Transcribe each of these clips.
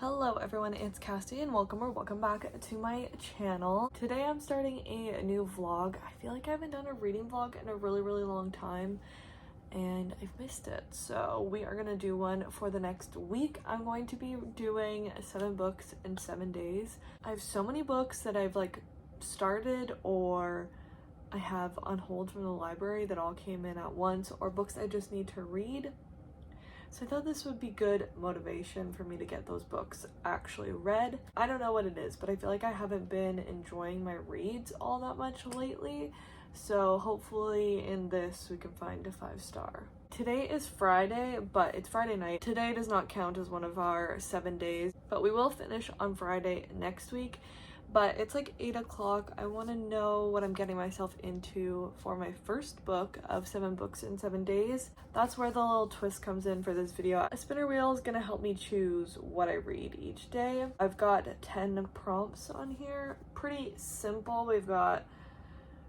Hello everyone, it's Cassie and welcome back to my channel. Today I'm starting a new vlog. I feel like I haven't done a reading vlog in a really long time and I've missed it. So we are gonna do one for the next week. I'm going to be doing 7 books in 7 days. I have so many books that I've started or I have on hold from the library that all came in at once, or books I just need to read. So I thought this would be good motivation for me to get those books actually read. I don't know what it is, but I feel like I haven't been enjoying my reads all that much lately. So hopefully in this we can find a 5-star. Today is Friday, but it's Friday night. Today does not count as one of our 7 days, but we will finish on Friday next week. But it's like 8 o'clock. I want to know what I'm getting myself into for my first book of 7 books in 7 days. That's where the little twist comes in for this video. A spinner wheel is going to help me choose what I read each day. I've got 10 prompts on here. Pretty simple. We've got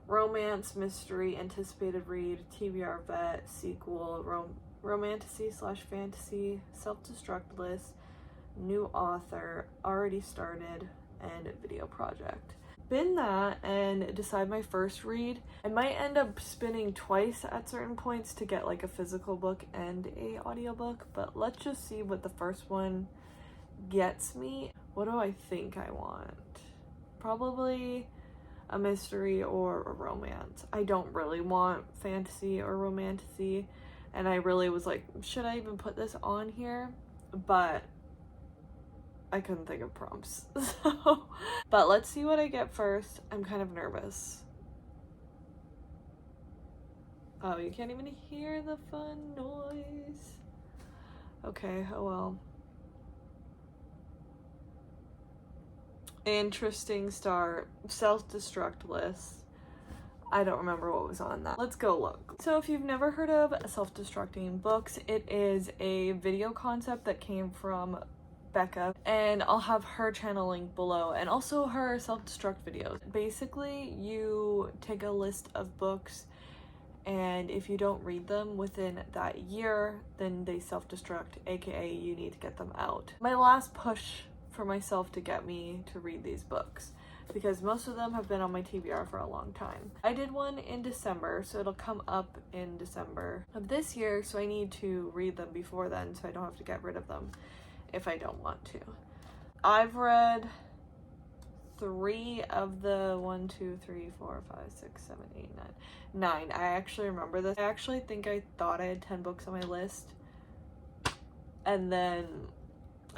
romance, mystery, anticipated read, TBR vet, sequel, romantasy/fantasy, self-destruct list, new author, already started, and video project. Bin that and decide my first read. I might end up spinning twice at certain points to get like a physical book and a audiobook, but let's just see what the first one gets me. What do I think I want? Probably a mystery or a romance. I don't really want fantasy or romantasy, and I really was like, should I even put this on here? But I couldn't think of prompts. But let's see what I get first. I'm kind of nervous. Oh, you can't even hear the fun noise. Okay, oh well. Interesting start. Self-destruct list. I don't remember what was on that. Let's go look. So if you've never heard of self-destructing books, it is a video concept that came from Becca, and I'll have her channel link below and also her self-destruct videos. Basically, you take a list of books, and if you don't read them within that year, then they self-destruct, aka you need to get them out. My last push for myself to get me to read these books, because most of them have been on my TBR for a long time. I did one in December, so it'll come up in December of this year, so I need to read them before then so I don't have to get rid of them if I don't want to. I've read 3 of the 1, 2, 3, 4, 5, 6, 7, 8, 9. I actually remember this. I actually think I thought I had 10 books on my list, and then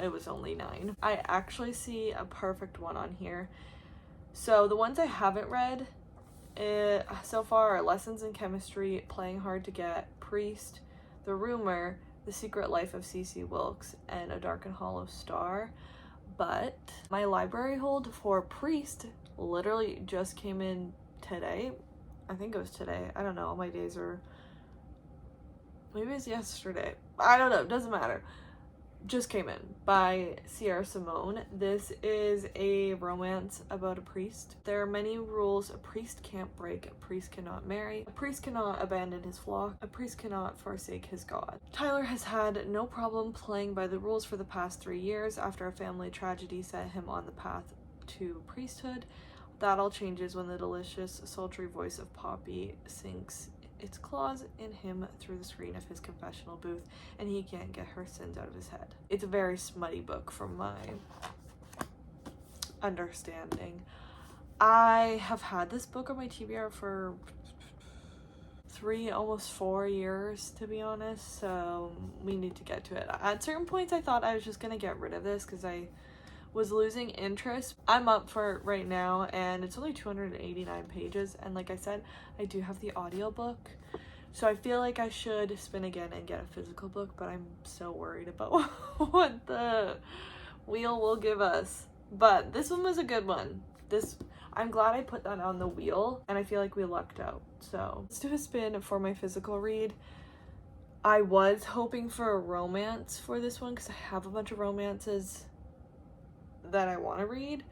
it was only 9. I actually see a perfect one on here. So the ones I haven't read so far are Lessons in Chemistry, Playing Hard to Get, Priest, The Rumor, The Secret Life of Cece Wilkes, and A Dark and Hollow Star. But my library hold for Priest literally just came in today. I think it was today. I don't know. All my days are... Maybe it's yesterday. I don't know. Doesn't matter. Just came in, by Sierra Simone. This is a romance about a priest. There are many rules a priest can't break. A priest cannot marry. A priest cannot abandon his flock. A priest cannot forsake his God. Tyler has had no problem playing by the rules for the past 3 years after a family tragedy set him on the path to priesthood. That all changes when the delicious, sultry voice of Poppy sinks its claws in him through the screen of his confessional booth, and he can't get her sins out of his head. It's a very smutty book from my understanding. I have had this book on my TBR for 3, almost 4 years, to be honest, so we need to get to it. At certain points I thought I was just gonna get rid of this because I was losing interest. I'm up for it right now, and it's only 289 pages, and like I said, I do have the audiobook, so I feel like I should spin again and get a physical book, but I'm so worried about what the wheel will give us. But this one was a good one. I'm glad I put that on the wheel, and I feel like we lucked out. So let's do a spin for my physical read. I was hoping for a romance for this one because I have a bunch of romances that I want to read,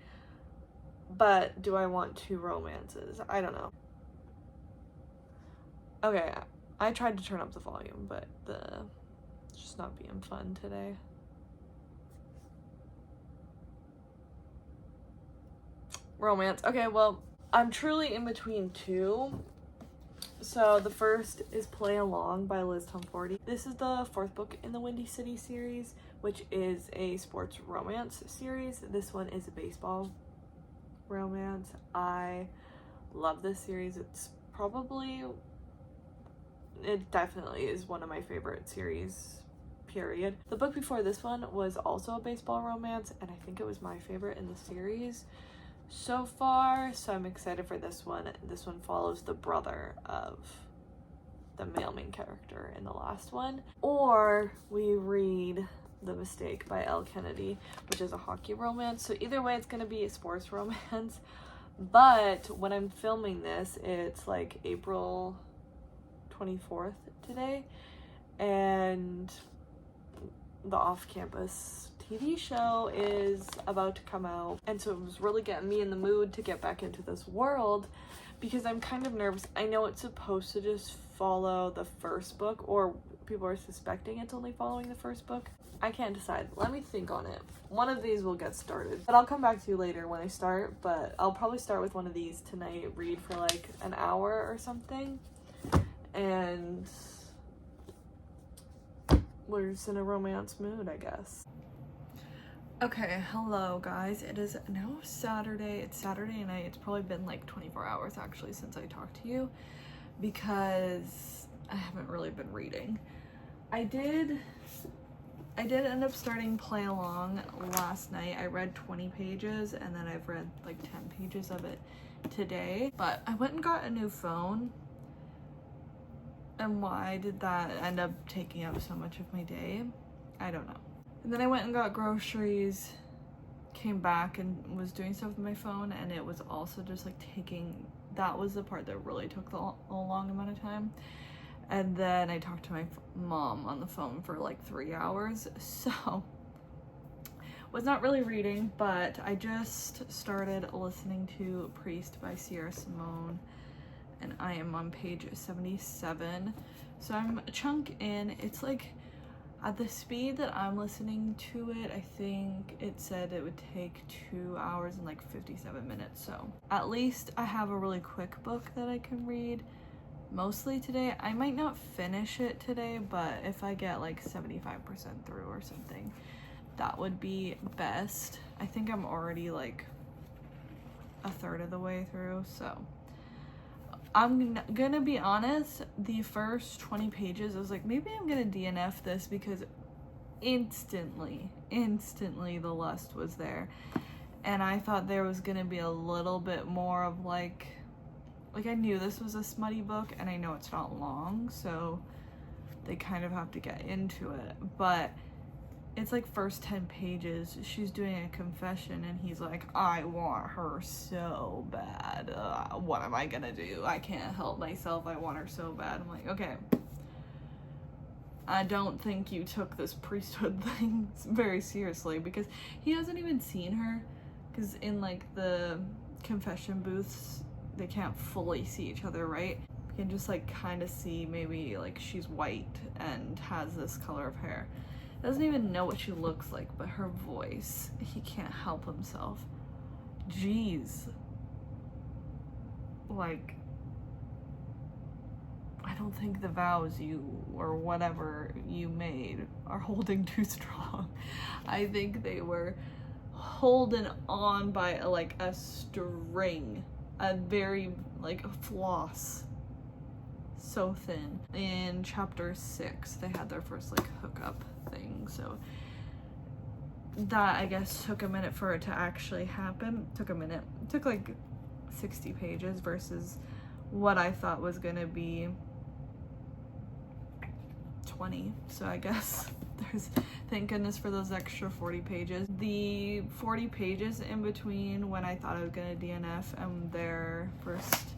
but do I want 2 romances? I don't know. Okay, I tried to turn up the volume, but it's just not being fun today. romance. Okay, well, I'm truly in between two. So the first is Play Along by Liz Tomforty. This is the fourth book in the Windy City series, which is a sports romance series. This one is a baseball romance. I love this series. It definitely is one of my favorite series, period. The book before this one was also a baseball romance, and I think it was my favorite in the series so far, so I'm excited for this one. This one follows the brother of the male main character in the last one. Or we read The Mistake by Elle Kennedy, which is a hockey romance. So either way, it's going to be a sports romance. But when I'm filming this, it's like April 24th today, and the off-campus TV show is about to come out, and so it was really getting me in the mood to get back into this world, because I'm kind of nervous. I know it's supposed to just follow the first book, or people are suspecting it's only following the first book. I can't decide. Let me think on it. One of these will get started, but I'll come back to you later when I start. But I'll probably start with one of these tonight, read for like an hour or something, and we're just in a romance mood, I guess. Okay, hello guys. It is now Saturday. It's Saturday night. It's probably been like 24 hours actually since I talked to you, because I haven't really been reading. I did end up starting Play Along last night. I read 20 pages and then I've read like 10 pages of it today. But I went and got a new phone. And why did that end up taking up so much of my day? I don't know. And then I went and got groceries, came back and was doing stuff with my phone, and it was also just like that was the part that really took a long amount of time. And then I talked to my mom on the phone for like 3 hours, so was not really reading, but I just started listening to Priest by Sierra Simone, and I am on page 77, so I'm a chunk in. It's like, at the speed that I'm listening to it, I think it said it would take 2 hours and like 57 minutes. So at least I have a really quick book that I can read mostly today. I might not finish it today, but if I get like 75% through or something, that would be best. I think I'm already like a third of the way through, so I'm gonna be honest, the first 20 pages, I was like, maybe I'm gonna DNF this, because instantly the lust was there. And I thought there was gonna be a little bit more of like I knew this was a smutty book, and I know it's not long, so they kind of have to get into it. But it's like first 10 pages, she's doing a confession, and he's like, I want her so bad. What am I gonna do? I can't help myself. I want her so bad. I'm like, okay. I don't think you took this priesthood thing very seriously, because he hasn't even seen her, because in like the confession booths, they can't fully see each other, right? You can just like kind of see maybe like she's white and has this color of hair. Doesn't even know what she looks like, but her voice, he can't help himself. Jeez. Like, I don't think the vows you, or whatever you made, are holding too strong. I think they were holding on by like a string, a very, like a floss, so thin. In chapter 6, they had their first like hookup thing, so that I guess took a minute for it to actually happen. Took a minute. It took like 60 pages versus what I thought was gonna be 20, so I guess there's, thank goodness for those extra 40 pages. The 40 pages in between when I thought I was gonna DNF and their first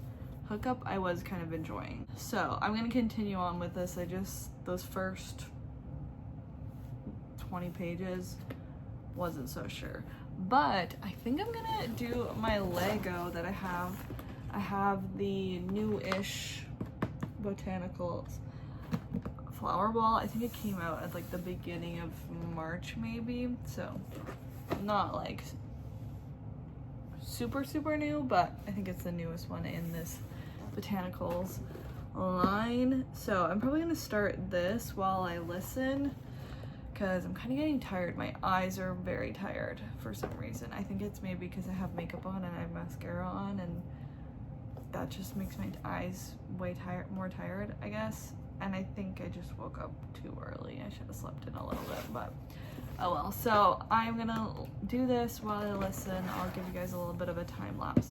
hookup, I was kind of enjoying. So I'm gonna continue on with this. Those first 20 pages wasn't so sure, but I think I'm gonna do my Lego that I have. I have the new-ish Botanicals flower ball. I think it came out at like the beginning of March maybe, so not like super new, but I think it's the newest one in this botanicals line. So I'm probably gonna start this while I listen, because I'm kind of getting tired. My eyes are very tired for some reason. I think it's maybe because I have makeup on and I have mascara on, and that just makes my eyes way more tired, I guess. And I think I just woke up too early. I should have slept in a little bit, but oh well. So I'm gonna do this while I listen. I'll give you guys a little bit of a time lapse.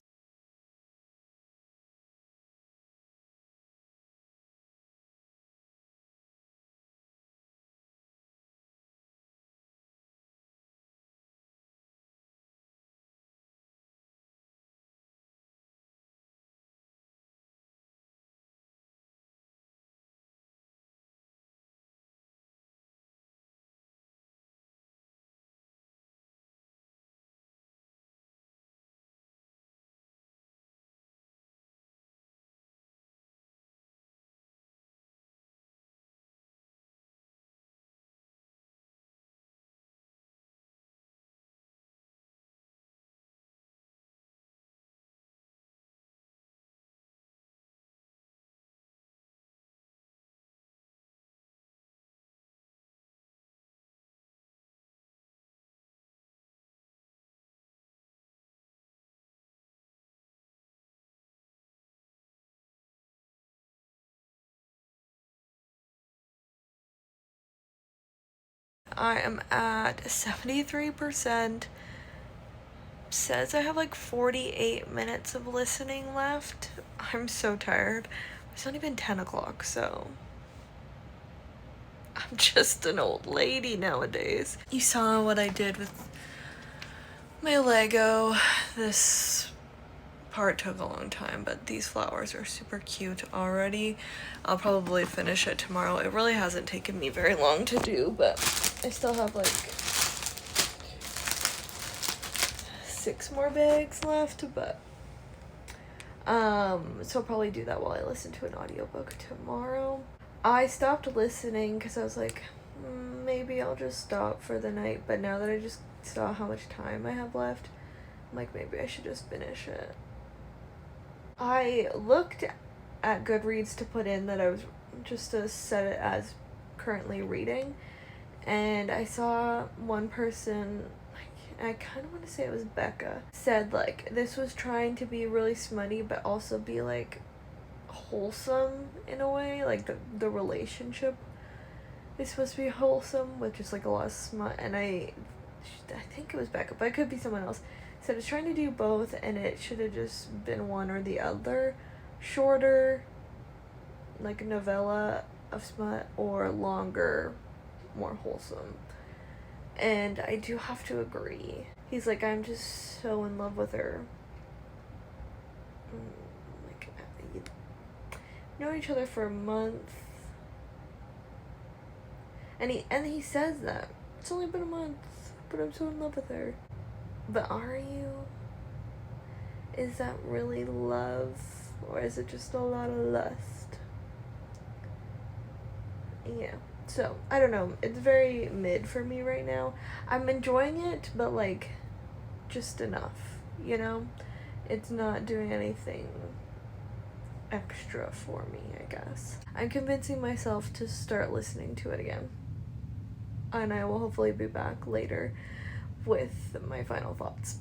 I am at 73%. Says I have like 48 minutes of listening left. I'm so tired. It's not even 10 o'clock, so I'm just an old lady nowadays. You saw what I did with my Lego. This part took a long time, but these flowers are super cute already. I'll probably finish it tomorrow. It really hasn't taken me very long to do, but I still have like 6 more bags left, but so I'll probably do that while I listen to an audiobook tomorrow. I stopped listening because I was like, maybe I'll just stop for the night, but now that I just saw how much time I have left, I'm like, maybe I should just finish it. I looked at Goodreads to put in that I was just to set it as currently reading, and I saw one person, I kind of want to say it was Becca, said like this was trying to be really smutty but also be like wholesome in a way, like the relationship is supposed to be wholesome with just like a lot of smut, and I think it was Becca, but it could be someone else, said it's trying to do both and it should have just been one or the other, shorter like a novella of smut or longer, more wholesome. And I do have to agree. He's like, I'm just so in love with her. Like, know each other for a month, and he says that it's only been a month, but I'm so in love with her. But are you? Is that really love, or is it just a lot of lust? Yeah. So, I don't know. It's very mid for me right now. I'm enjoying it, but, like, just enough, you know? It's not doing anything extra for me, I guess. I'm convincing myself to start listening to it again. And I will hopefully be back later with my final thoughts.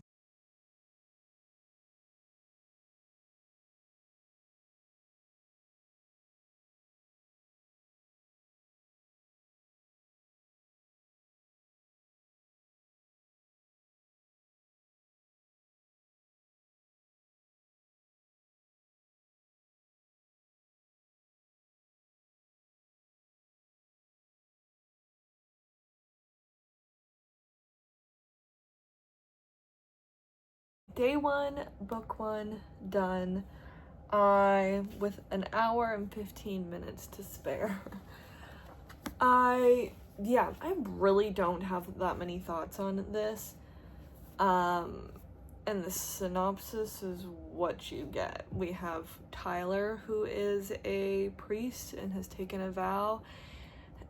Day 1, book 1, done. With an hour and 15 minutes to spare. I really don't have that many thoughts on this. And the synopsis is what you get. We have Tyler, who is a priest and has taken a vow,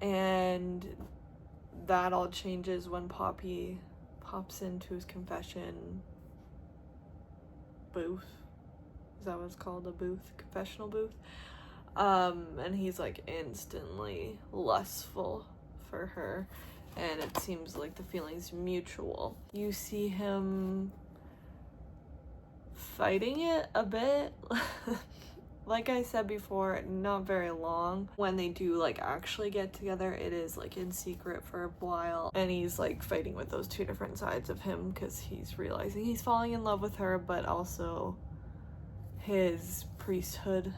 and that all changes when Poppy pops into his confession booth. Is that what it's called? A booth? Confessional booth? And he's like instantly lustful for her, and it seems like the feeling's mutual. You see him fighting it a bit. Like I said before, not very long. When they do like actually get together, it is like in secret for a while, and he's like fighting with those two different sides of him because he's realizing he's falling in love with her, but also his priesthood.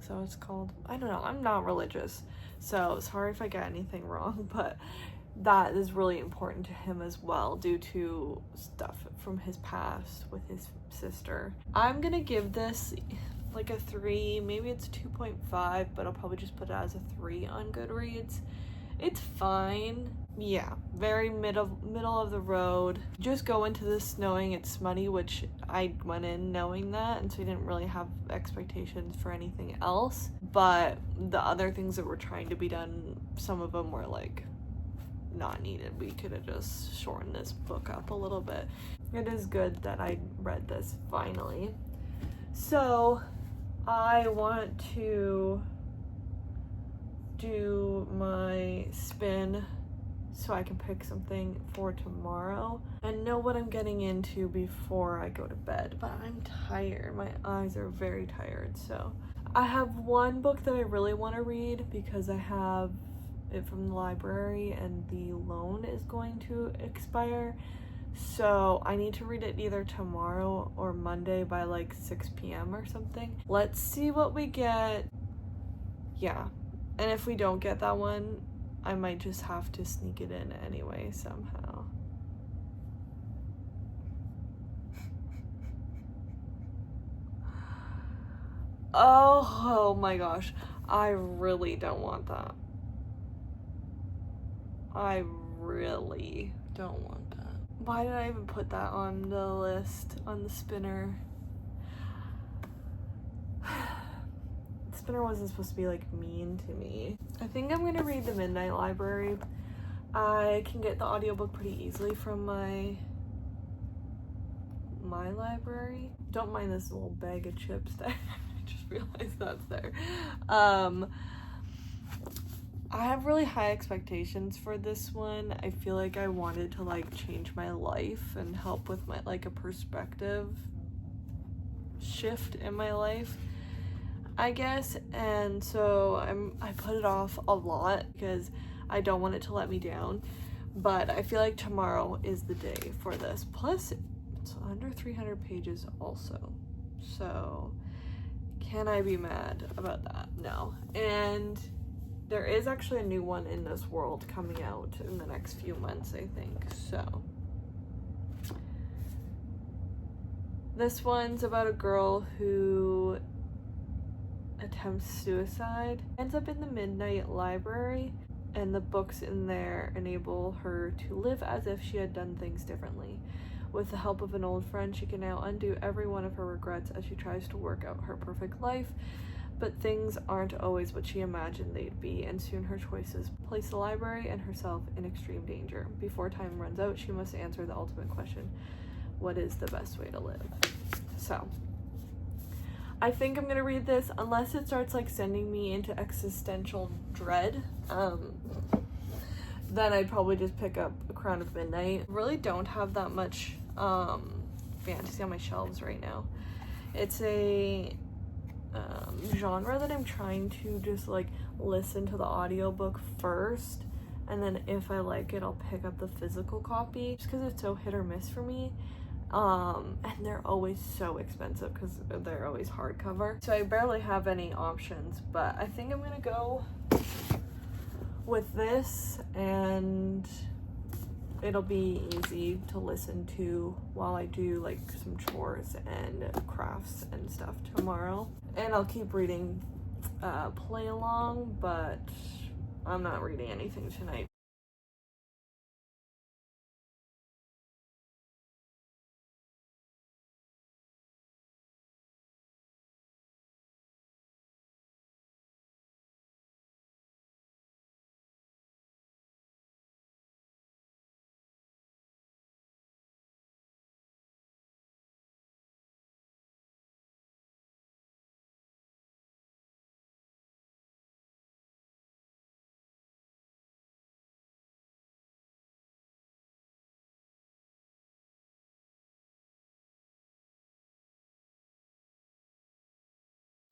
So it's called, I don't know, I'm not religious, so sorry if I get anything wrong, but that is really important to him as well due to stuff from his past with his sister. I'm gonna give this like a 3, maybe it's 2.5, but I'll probably just put it as a 3 on Goodreads. It's fine. Yeah, very middle of the road. Just go into this knowing it's smutty, which I went in knowing that, and so I didn't really have expectations for anything else. But the other things that were trying to be done, some of them were like not needed. We could have just shortened this book up a little bit. It is good that I read this finally. So I want to do my spin so I can pick something for tomorrow and know what I'm getting into before I go to bed. But I'm tired. My eyes are very tired. So I have one book that I really want to read because I have it from the library and the loan is going to expire. So I need to read it either tomorrow or Monday by like 6 p.m. or something. Let's see what we get. Yeah. And if we don't get that one, I might just have to sneak it in anyway somehow. Oh my gosh. I really don't want that. I really don't want that. Why did I even put that on the list, on the spinner? Spinner wasn't supposed to be like mean to me. I think I'm gonna read The Midnight Library. I can get the audiobook pretty easily from my library. Don't mind this little bag of chips there. I just realized that's there. I have really high expectations for this one. I feel like I wanted to like change my life and help with my like a perspective shift in my life, I guess. And so I put it off a lot because I don't want it to let me down. But I feel like tomorrow is the day for this. Plus, it's under 300 pages also. So, can I be mad about that? No. And there is actually a new one in this world coming out in the next few months, I think. So, this one's about a girl who attempts suicide, ends up in the Midnight Library, and the books in there enable her to live as if she had done things differently. With the help of an old friend, she can now undo every one of her regrets as she tries to work out her perfect life. But things aren't always what she imagined they'd be, and soon her choices place the library and herself in extreme danger. Before time runs out, she must answer the ultimate question: what is the best way to live? So, I think I'm gonna read this unless it starts like sending me into existential dread. Then I'd probably just pick up A Crown of Midnight. I really don't have that much fantasy on my shelves right now. It's a genre that I'm trying to just like listen to the audiobook first, and then if I like it, I'll pick up the physical copy just because it's so hit or miss for me. And they're always so expensive because they're always hardcover, so I barely have any options. But I think I'm gonna go with this, and it'll be easy to listen to while I do like some chores and crafts and stuff tomorrow. And I'll keep reading Play Along, but I'm not reading anything tonight.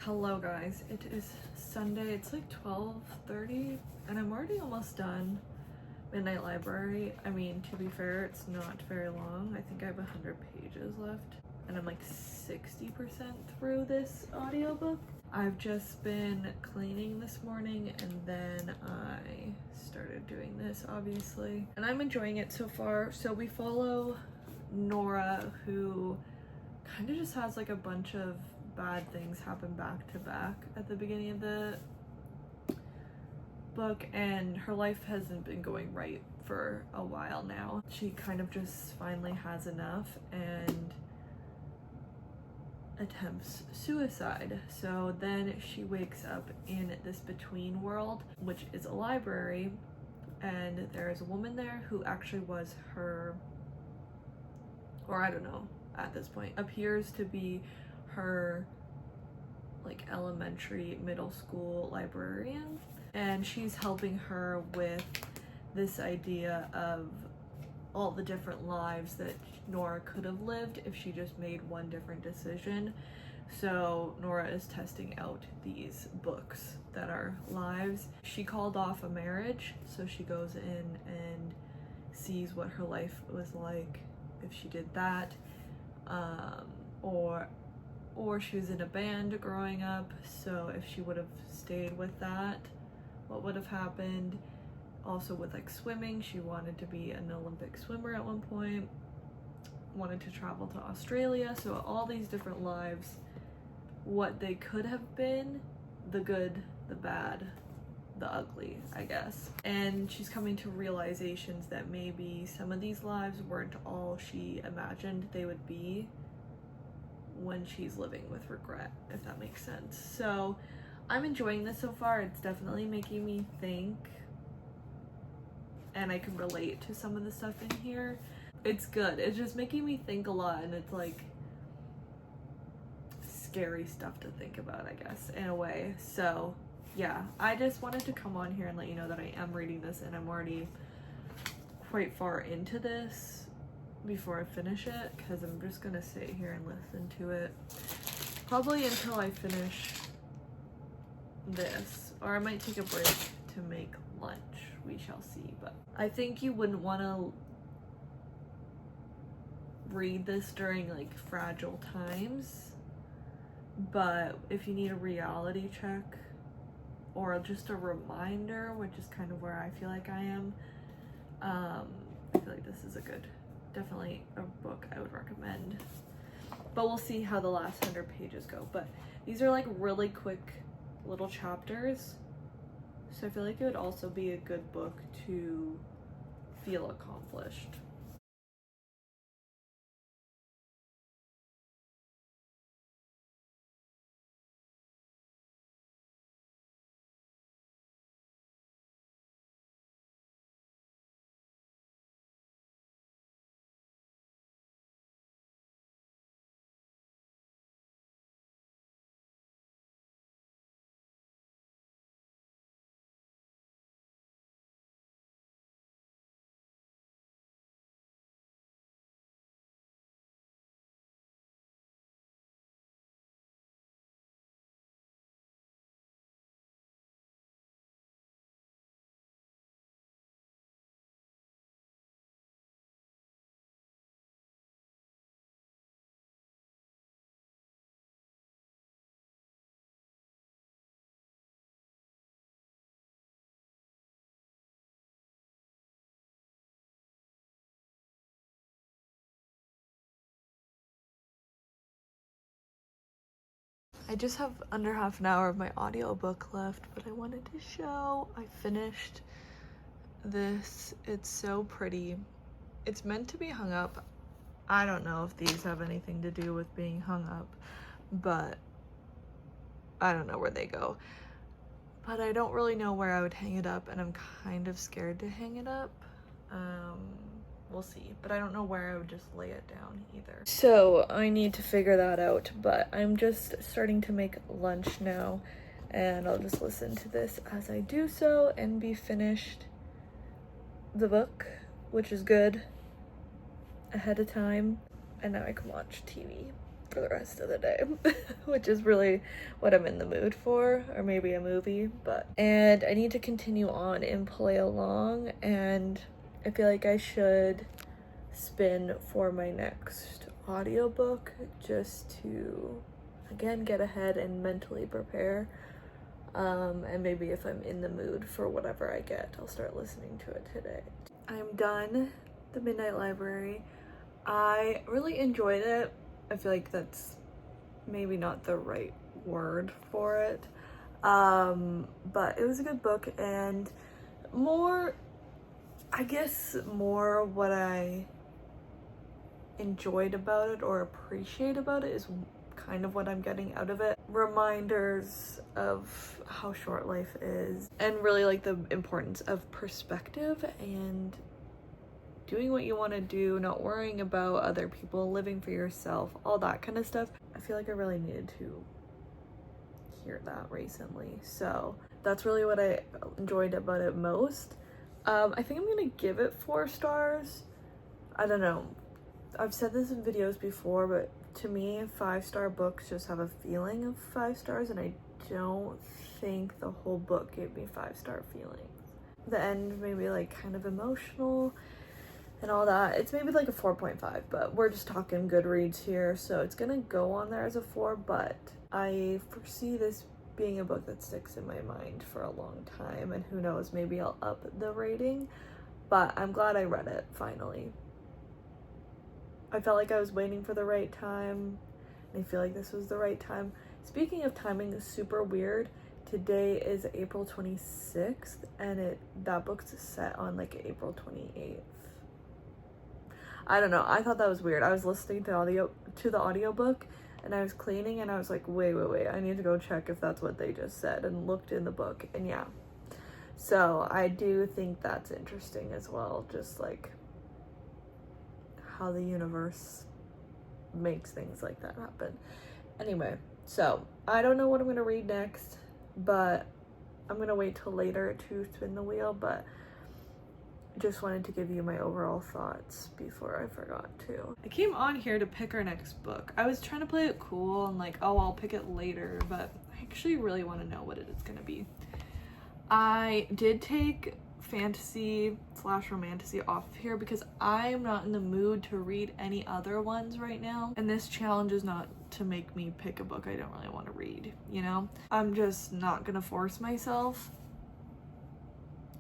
Hello guys, it is Sunday. It's like 12:30 and I'm already almost done Midnight Library. I mean, to be fair, it's not very long. I think I have 100 pages left and I'm like 60% through this audiobook. I've just been cleaning this morning and then I started doing this, obviously, and I'm enjoying it so far. So we follow Nora, who kind of just has like a bunch of bad things happen back to back at the beginning of the book, and her life hasn't been going right for a while now. She kind of just finally has enough and attempts suicide. So then she wakes up in this between world, which is a library, and there is a woman there who actually was her, or I don't know at this point, appears to be her like elementary, middle school librarian, and she's helping her with this idea of all the different lives that Nora could have lived if she just made one different decision. So Nora is testing out these books that are lives. She called off a marriage, so she goes in and sees what her life was like if she did that, or she was in a band growing up, so if she would have stayed with that, what would have happened. Also with like swimming, she wanted to be an Olympic swimmer at one point, wanted to travel to Australia. So all these different lives, what they could have been, the good, the bad, the ugly, I guess. And she's coming to realizations that maybe some of these lives weren't all she imagined they would be when she's living with regret, if that makes sense. So I'm enjoying this so far. It's definitely making me think, and I can relate to some of the stuff in here. It's good. It's just making me think a lot, and it's like scary stuff to think about, I guess, in a way. So yeah, I just wanted to come on here and let you know that I am reading this, and I'm already quite far into this before I finish it, because I'm just gonna sit here and listen to it probably until I finish this, or I might take a break to make lunch. We shall see. But I think you wouldn't want to read this during like fragile times, but if you need a reality check or just a reminder, which is kind of where I feel like I am, I feel like this is definitely a book I would recommend. But we'll see how the last 100 pages go. But these are like really quick little chapters, so I feel like it would also be a good book to feel accomplished. I just have under half an hour of my audiobook left, but I wanted to show I finished this. It's so pretty. It's meant to be hung up. I don't know if these have anything to do with being hung up, but I don't know where they go. But I don't really know where I would hang it up, and I'm kind of scared to hang it up. We'll see, but I don't know where I would just lay it down either. So I need to figure that out, but I'm just starting to make lunch now, and I'll just listen to this as I do so and be finished the book, which is good, ahead of time, and now I can watch TV. for the rest of the day, which is really what I'm in the mood for, or maybe a movie, and I need to continue on and play along, and I feel like I should spin for my next audiobook just to, again, get ahead and mentally prepare. And maybe if I'm in the mood for whatever I get, I'll start listening to it today. I'm done the Midnight Library. I really enjoyed it. I feel like that's maybe not the right word for it. But it was a good book, and more what I enjoyed about it or appreciate about it is kind of what I'm getting out of it. Reminders of how short life is, and really like the importance of perspective and doing what you want to do, not worrying about other people, living for yourself, all that kind of stuff. I feel like I really needed to hear that recently. So that's really what I enjoyed about it most. I think I'm gonna give it 4 stars. I don't know. I've said this in videos before, but to me, 5-star books just have a feeling of 5 stars, and I don't think the whole book gave me 5-star feelings. The end made me like kind of emotional and all that. It's maybe like a 4.5, but we're just talking Goodreads here, so it's gonna go on there as a 4, but I foresee this being a book that sticks in my mind for a long time, and who knows, maybe I'll up the rating, but I'm glad I read it finally. I felt like I was waiting for the right time, and I feel like this was the right time. Speaking of timing, is super weird. Today is April 26th, and that book's set on like April 28th. I don't know. I thought that was weird. I was listening to the audiobook, and I was cleaning, and I was like, wait, I need to go check if that's what they just said, and looked in the book, and yeah. So I do think that's interesting as well, just like how the universe makes things like that happen. Anyway, so I don't know what I'm gonna read next, but I'm gonna wait till later to spin the wheel, but just wanted to give you my overall thoughts before I forgot to. I came on here to pick our next book. I was trying to play it cool and like, oh, I'll pick it later, but I actually really want to know what it is gonna be. I did take fantasy/romantasy off of here because I'm not in the mood to read any other ones right now, and this challenge is not to make me pick a book I don't really want to read, you know? I'm just not gonna force myself,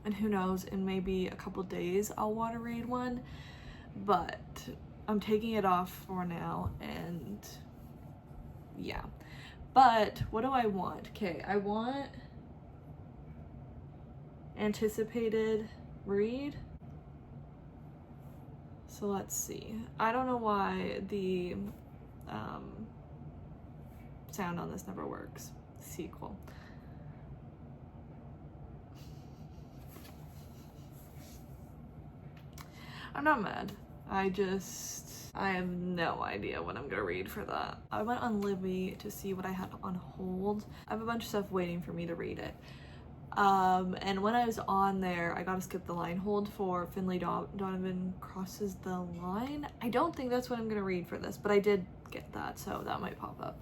and who knows, in maybe a couple days I'll want to read one, but I'm taking it off for now, and yeah. But what do I want? Okay, I want anticipated read. So let's see. I don't know why the sound on this never works. Sequel. I'm not mad. I have no idea what I'm gonna read for that. I went on Libby to see what I had on hold. I have a bunch of stuff waiting for me to read it. And when I was on there, I got to skip the line hold for Finlay Donovan Crosses the Line. I don't think that's what I'm gonna read for this, but I did get that, so that might pop up.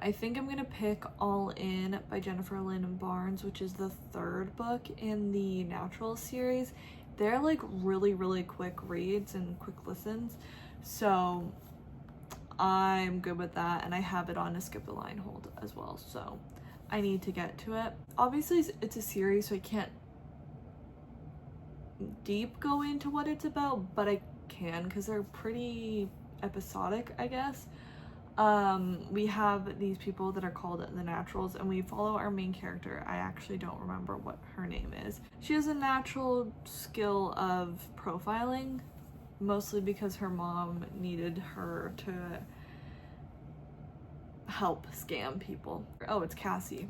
I think I'm gonna pick All In by Jennifer Lynn Barnes, which is the 3rd book in the Natural series. They're like really, really quick reads and quick listens, so I'm good with that, and I have it on a skip the line hold as well, so I need to get to it. Obviously it's a series, so I can't deep go into what it's about, but I can because they're pretty episodic, I guess. We have these people that are called the Naturals, and we follow our main character. I actually don't remember what her name is. She has a natural skill of profiling, mostly because her mom needed her to help scam people. Oh, it's Cassie.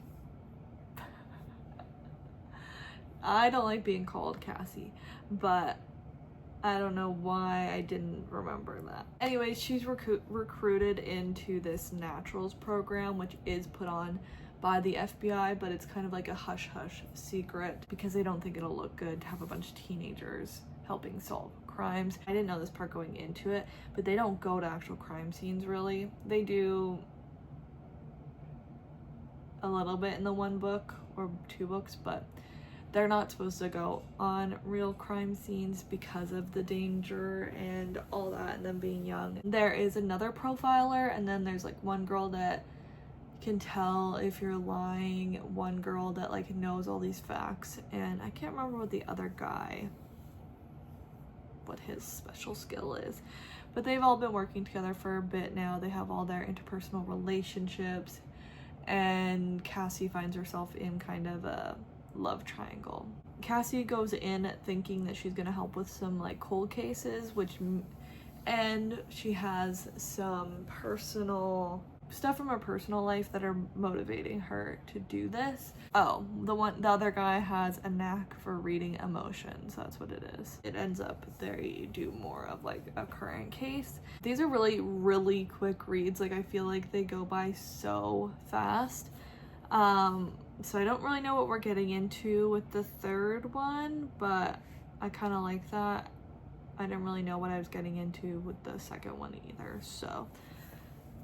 I don't like being called Cassie, but I don't know why I didn't remember that. Anyway, she's recruited into this Naturals program, which is put on by the FBI, but it's kind of like a hush-hush secret because they don't think it'll look good to have a bunch of teenagers helping solve crimes. I didn't know this part going into it, but they don't go to actual crime scenes really. They do a little bit in the one book or two books, but they're not supposed to go on real crime scenes because of the danger and all that, and them being young. There is another profiler, and then there's like one girl that can tell if you're lying, one girl that like knows all these facts, and I can't remember what the other guy, what his special skill is, but they've all been working together for a bit now. They have all their interpersonal relationships, and Cassie finds herself in kind of a love triangle. Cassie goes in thinking that she's gonna help with some like cold cases, and she has some personal stuff from her personal life that are motivating her to do this. Oh, the other guy has a knack for reading emotions. That's what it is. It ends up they do more of like a current case. These are really, really quick reads. Like I feel like they go by so fast. So I don't really know what we're getting into with the third one, but I kind of like that. I didn't really know what I was getting into with the second one either, so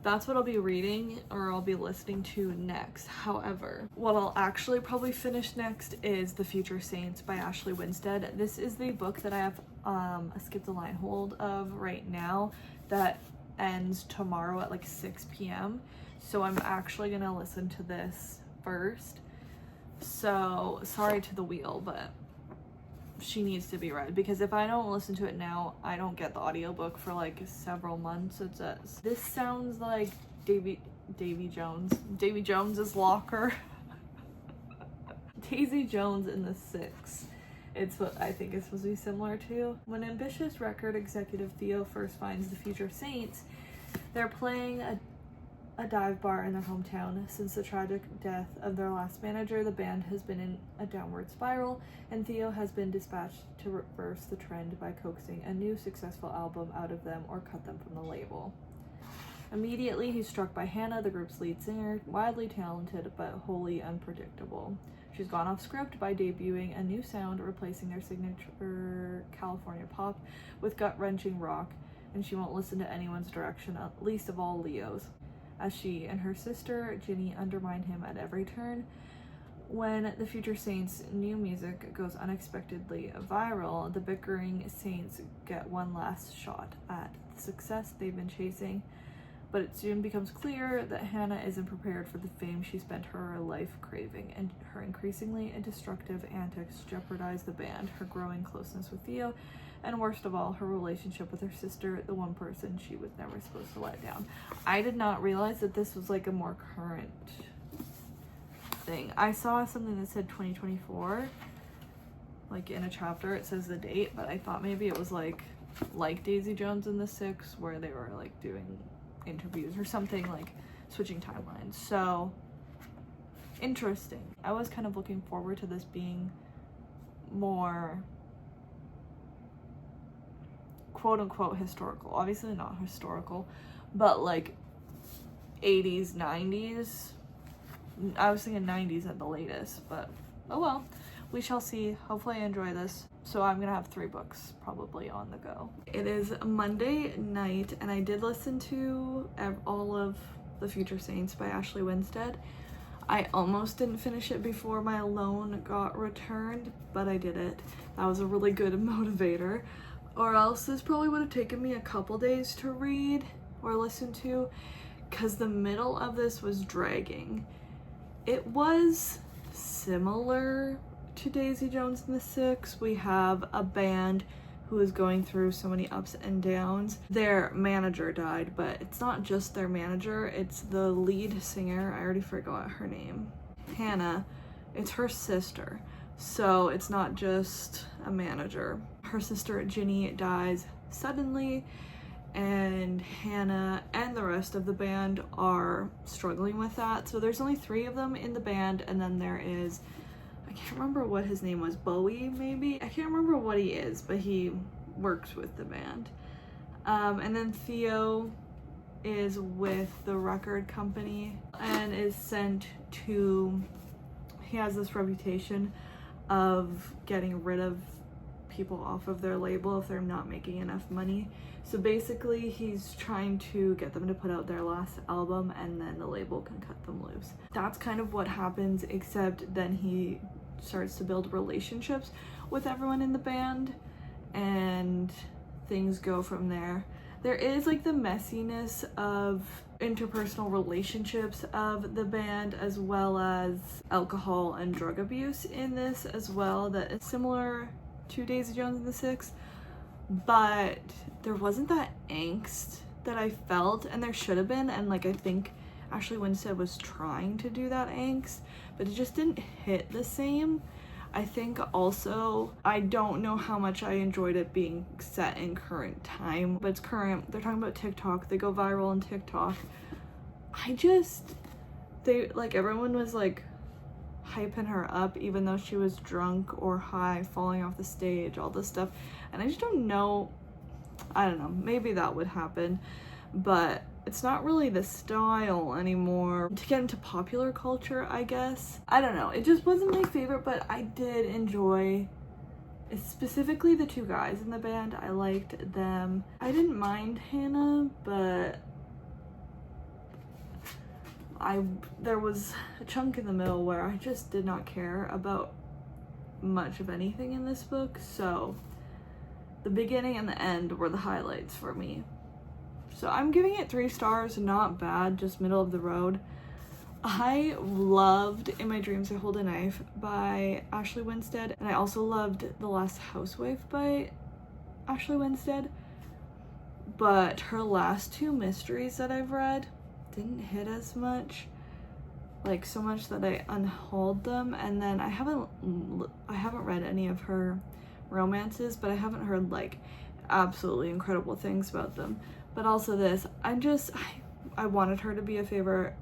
that's what I'll be reading or I'll be listening to next. However, what I'll actually probably finish next is The Future Saints by Ashley Winstead. This is the book that I have a skip the line hold of right now that ends tomorrow at like 6 p.m. So I'm actually gonna listen to this first. So sorry to the wheel, but she needs to be read, because if I don't listen to it now, I don't get the audiobook for like several months. It says this sounds like Davy Jones's locker. Daisy Jones in the Six. It's what I think it's supposed to be similar to. When ambitious record executive Theo first finds the Future Saints, they're playing a dive bar in their hometown. Since the tragic death of their last manager, the band has been in a downward spiral, and Theo has been dispatched to reverse the trend by coaxing a new successful album out of them or cut them from the label. Immediately, he's struck by Hannah, the group's lead singer, wildly talented but wholly unpredictable. She's gone off script by debuting a new sound, replacing their signature California pop with gut-wrenching rock, and she won't listen to anyone's direction, least of all Leo's, as she and her sister, Ginny, undermine him at every turn. When the Future Saints' new music goes unexpectedly viral, the bickering Saints get one last shot at the success they've been chasing, but it soon becomes clear that Hannah isn't prepared for the fame she spent her life craving, and her increasingly destructive antics jeopardize the band, her growing closeness with Theo, and worst of all, her relationship with her sister, the one person she was never supposed to let down. I did not realize that this was like a more current thing. I saw something that said 2024, like in a chapter it says the date, but I thought maybe it was like Daisy Jones and the Six, where they were like doing interviews or something, like switching timelines. So interesting. I was kind of looking forward to this being more quote-unquote historical. Obviously not historical, but like 80s, 90s. I was thinking 90s at the latest, but oh well, we shall see. Hopefully I enjoy this. So I'm gonna have 3 books probably on the go. It is Monday night, and I did listen to all of The Future Saints by Ashley Winstead. I almost didn't finish it before my loan got returned, but I did it. That was a really good motivator. Or else this probably would have taken me a couple days to read or listen to, because the middle of this was dragging. It was similar to Daisy Jones and the Six. We have a band who is going through so many ups and downs. Their manager died, but it's not just their manager, it's the lead singer. I already forgot her name. Hannah. It's her sister. So it's not just a manager. Her sister Ginny dies suddenly, and Hannah and the rest of the band are struggling with that. So there's only 3 of them in the band, and then there is, I can't remember what his name was, Bowie maybe? I can't remember what he is, but he works with the band. And then Theo is with the record company and is sent to, he has this reputation of getting rid of people off of their label if they're not making enough money. So basically he's trying to get them to put out their last album and then the label can cut them loose. That's kind of what happens, except then he starts to build relationships with everyone in the band and things go from there. There is like the messiness of interpersonal relationships of the band, as well as alcohol and drug abuse in this as well, that is similar to Daisy Jones and the Six, but there wasn't that angst that I felt, and there should have been, and like I think Ashley Winstead was trying to do that angst, but it just didn't hit the same. I think also, I don't know how much I enjoyed it being set in current time, but it's current. They're talking about TikTok. They go viral on TikTok. Everyone was like hyping her up even though she was drunk or high, falling off the stage, all this stuff. And I just don't know. I don't know. Maybe that would happen, but it's not really the style anymore to get into popular culture, I guess. I don't know. It just wasn't my favorite, but I did enjoy specifically the two guys in the band. I liked them. I didn't mind Hannah, but there was a chunk in the middle where I just did not care about much of anything in this book. So the beginning and the end were the highlights for me. So I'm giving it 3 stars, not bad, just middle of the road. I loved In My Dreams I Hold a Knife by Ashley Winstead, and I also loved The Last Housewife by Ashley Winstead, but her last 2 mysteries that I've read didn't hit as much, like so much that I unhauled them. And then I haven't read any of her romances, but I haven't heard like absolutely incredible things about them. But also this, I wanted her to be a favorite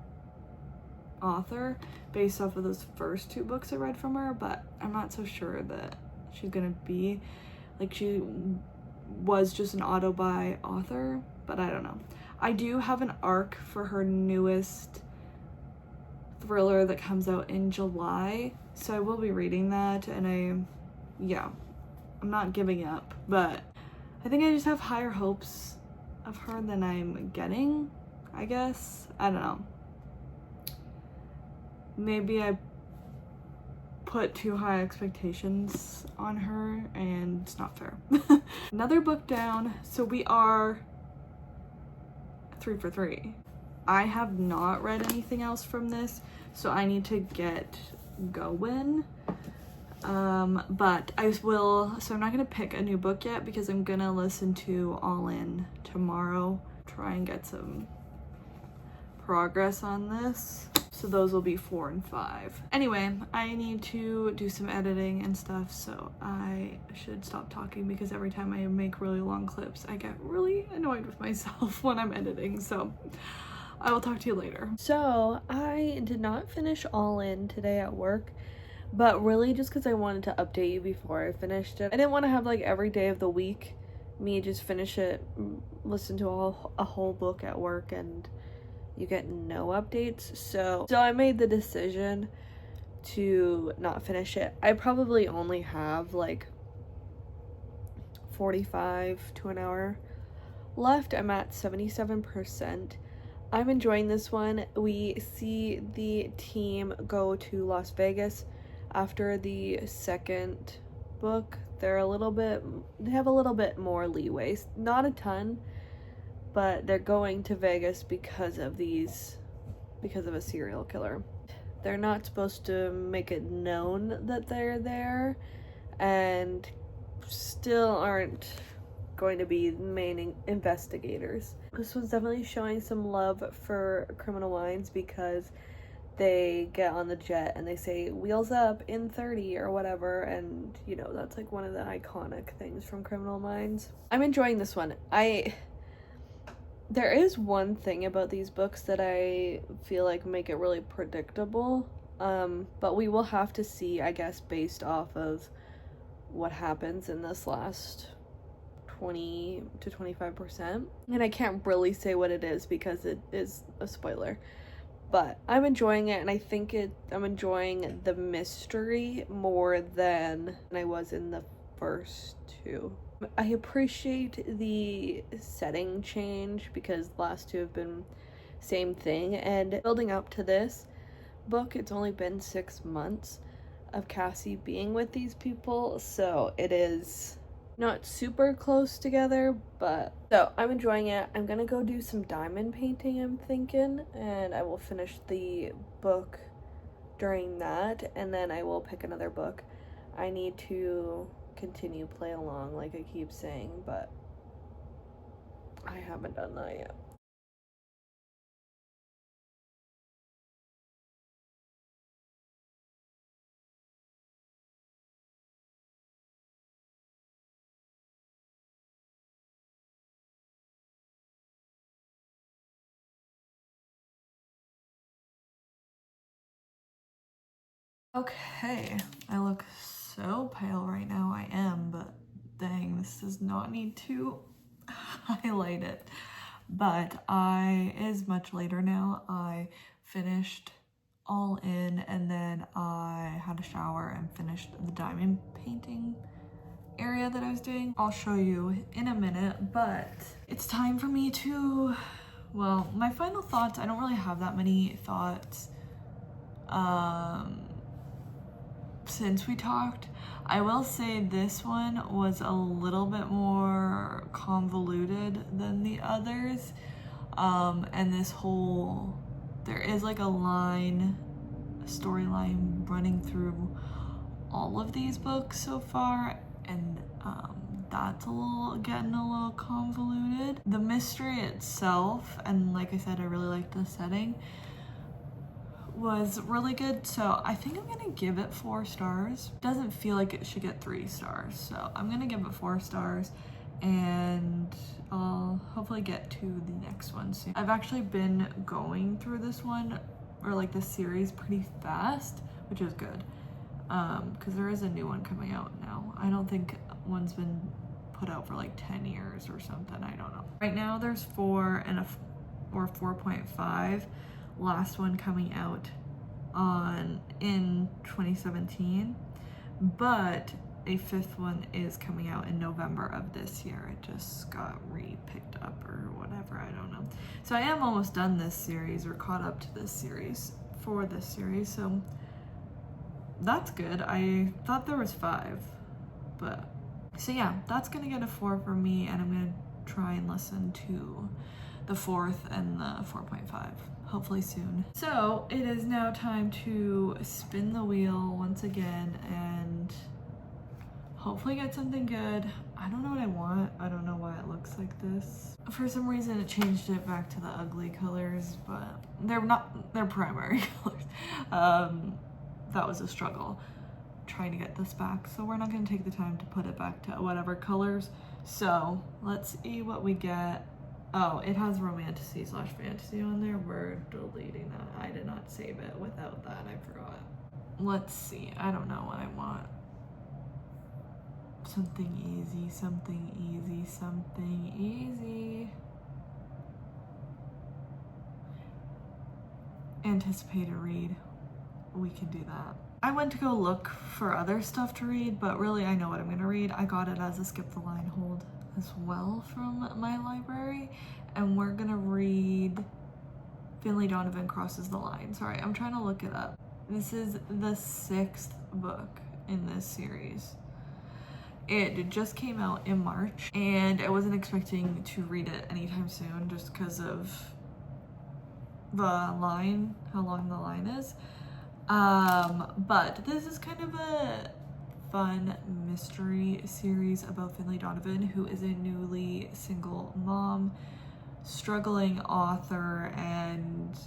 author based off of those first 2 books I read from her, but I'm not so sure that she's gonna be, like, she was just an auto-buy author, but I don't know. I do have an arc for her newest thriller that comes out in July, so I will be reading that, and I'm not giving up, but I think I just have higher hopes of her than I'm getting, I guess. I don't know. Maybe I put too high expectations on her and it's not fair. Another book down, so we are 3 for 3. I have not read anything else from this, so I need to get going. But I will, so I'm not gonna pick a new book yet because I'm gonna listen to All In tomorrow, try and get some progress on this. So those will be 4 and 5. Anyway, I need to do some editing and stuff, so I should stop talking because every time I make really long clips, I get really annoyed with myself when I'm editing, so I will talk to you later. So I did not finish All In today at work, but really just because I wanted to update you before I finished it. I didn't want to have like every day of the week me just finish it, listen to a whole book at work and you get no updates. So I made the decision to not finish it. I probably only have like 45 to an hour left. I'm at 77%. I'm enjoying this one. We see the team go to Las Vegas after the second book. They have a little bit more leeway, not a ton, but they're going to Vegas because of a serial killer. They're not supposed to make it known that they're there, and still aren't going to be the main investigators. This one's definitely showing some love for Criminal Minds because they get on the jet and they say wheels up in 30 or whatever, and you know, that's like one of the iconic things from Criminal Minds. I'm enjoying this one. There is one thing about these books that I feel like make it really predictable, but we will have to see, I guess, based off of what happens in this last 20 to 25%. And I can't really say what it is because it is a spoiler. But I'm enjoying it, and I think I'm enjoying the mystery more than I was in the first two. I appreciate the setting change because the last two have been same thing, and building up to this book, it's only been 6 months of Cassie being with these people, so it is not super close together, but so I'm enjoying it. I'm gonna go do some diamond painting, I'm thinking, and I will finish the book during that, and then I will pick another book. I need to continue play along like I keep saying, but I haven't done that yet. Okay, I look so pale right now. I am, but dang, this does not need to highlight it. But it is much later now. I finished all in, and then I had a shower and finished the diamond painting area that I was doing. I'll show you in a minute, but it's time for me to, well, my final thoughts. I don't really have that many thoughts since we talked. I will say this one was a little bit more convoluted than the others. And this whole, there is like a storyline running through all of these books so far, and that's getting a little convoluted. The mystery itself, and like I said, I really liked the setting, was really good, so I think I'm gonna give it 4 stars. Doesn't feel like it should get 3 stars, so I'm gonna give it 4 stars, and I'll hopefully get to the next one soon. I've actually been going through this one, or like this series, pretty fast, which is good, because there is a new one coming out now. I don't think one's been put out for like 10 years or something, I don't know. Right now there's 4 or 4.5. Last one coming out in 2017, but a 5th one is coming out in November of this year. It just got re-picked up or whatever, I don't know. So I am almost done this series, or caught up to this series, for this series, so that's good. I thought there was 5, but so yeah, that's gonna get a 4 for me, and I'm gonna try and listen to the 4th and the 4.5 hopefully soon. So it is now time to spin the wheel once again and hopefully get something good. I don't know what I want. I don't know why it looks like this. For some reason it changed it back to the ugly colors, but they're primary colors. That was a struggle trying to get this back, so we're not going to take the time to put it back to whatever colors. So let's see what we get. Oh, it has romantasy/fantasy on there. We're deleting that. I did not save it without that. I forgot. Let's see. I don't know what I want. Something easy, something easy, something easy. Anticipate a read. We can do that. I went to go look for other stuff to read, but really I know what I'm gonna read. I got it as a skip the line hold as well from my library, and we're gonna read Finlay Donovan Crosses the Line. Sorry, I'm trying to look it up. This is the 6th book in this series. It just came out in March, and I wasn't expecting to read it anytime soon just because of the line, how long the line is. But this is kind of a fun mystery series about Finlay Donovan, who is a newly single mom, struggling author, and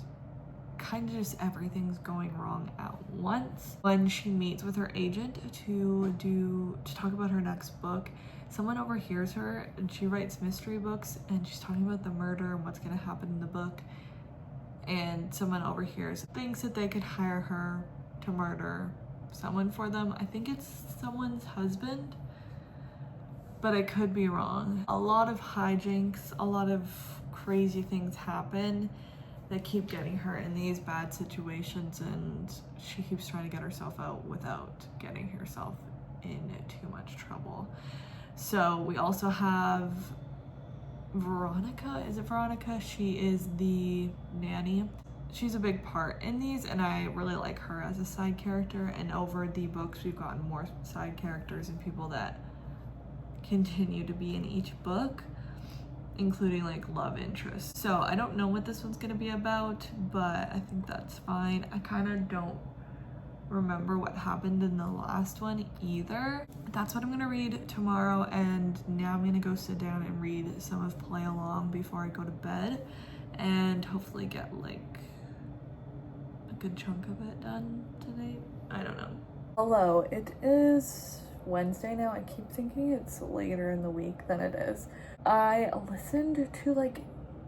kind of just everything's going wrong at once. When she meets with her agent to talk about her next book, someone overhears her, and she writes mystery books, and she's talking about the murder and what's going to happen in the book. And someone overhears, thinks that they could hire her to murder someone for them. I think it's someone's husband, but I could be wrong. A lot of hijinks, a lot of crazy things happen that keep getting her in these bad situations, and she keeps trying to get herself out without getting herself in too much trouble. So we also have Veronica. Is it Veronica? She is the nanny. She's a big part in these, and I really like her as a side character. And over the books, we've gotten more side characters and people that continue to be in each book, including like love interests. So I don't know what this one's gonna be about, but I think that's fine. I kind of don't remember what happened in the last one either. That's what I'm gonna read tomorrow, and now I'm gonna go sit down and read some of Play Along before I go to bed, and hopefully get like a good chunk of it done tonight. I don't know. Hello, it is Wednesday now. I keep thinking it's later in the week than it is. I listened to like,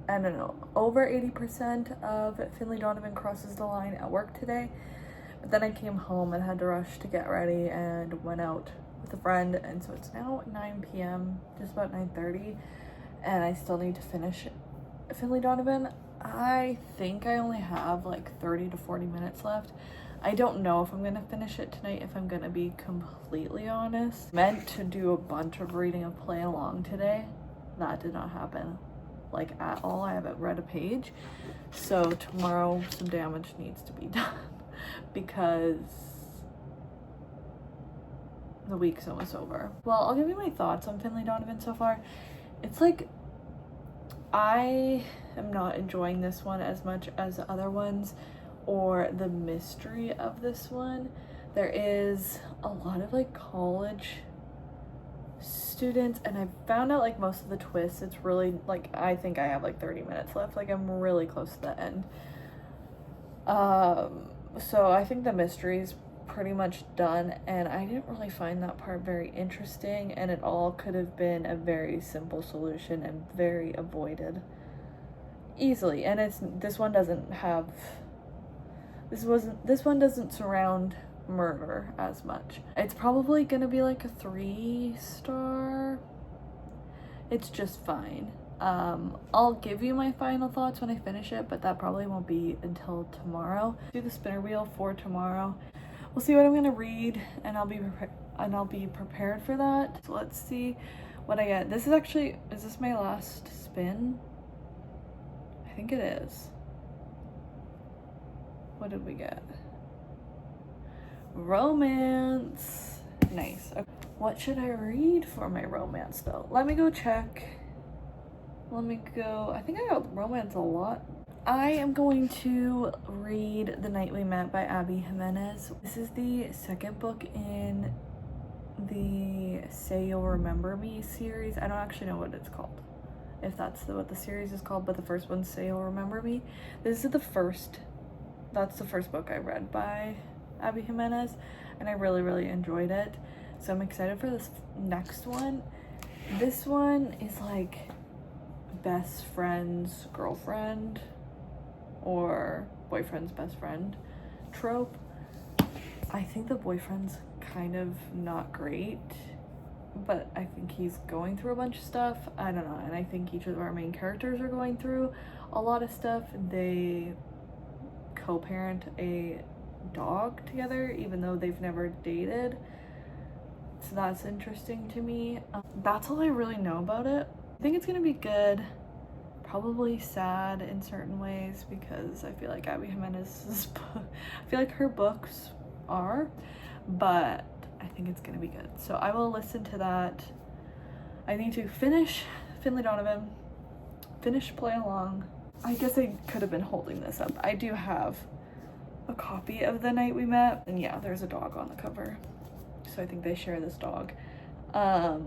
I don't know, over 80% of Finlay Donovan Crosses the Line at work today. But then I came home and had to rush to get ready and went out with a friend, and so it's now 9 p.m, just about 9:30, and I still need to finish Finlay Donovan. I think I only have like 30 to 40 minutes left. I don't know if I'm gonna finish it tonight, if I'm gonna be completely honest. Meant to do a bunch of reading of Play Along today. That did not happen like at all. I haven't read a page. So tomorrow some damage needs to be done because the week's almost over. Well, I'll give you my thoughts on Finlay Donovan so far. It's like, I am not enjoying this one as much as the other ones, or the mystery of this one. There is a lot of like college students, and I've found out like most of the twists. It's really like, I think I have like 30 minutes left. Like I'm really close to the end. So I think the mystery's pretty much done, and I didn't really find that part very interesting, and it all could have been a very simple solution and very avoided easily. And this one doesn't have, this one doesn't surround murder as much. It's probably gonna be like a 3-star. It's just fine. I'll give you my final thoughts when I finish it, but that probably won't be until tomorrow. Do the spinner wheel for tomorrow. We'll see what I'm gonna read, and I'll be prepared for that. So let's see what I get. This is actually, is this my last spin? I think it is. What did we get? Romance. Nice. Okay. What should I read for my romance though? Let me go check. Let me go. I think I got romance a lot. I am going to read The Night We Met by Abby Jimenez. This is the second book in the Say You'll Remember Me series. I don't actually know what it's called, if that's what the series is called, but the first one's Say You'll Remember Me. This is that's the first book I read by Abby Jimenez, and I really, really enjoyed it. So I'm excited for this next one. This one is like best friend's girlfriend or boyfriend's best friend trope. I think the boyfriend's kind of not great, but I think he's going through a bunch of stuff. I don't know, and I think each of our main characters are going through a lot of stuff. They co-parent a dog together, even though they've never dated. So that's interesting to me. That's all I really know about it. I think it's gonna be good. Probably sad in certain ways, because I feel like Abby Jimenez's I feel like her books are, but I think it's gonna be good. So I will listen to that. I need to finish Finlay Donovan, finish Play Along. I guess I could have been holding this up. I do have a copy of The Night We Met, and yeah, there's a dog on the cover, so I think they share this dog. Oh,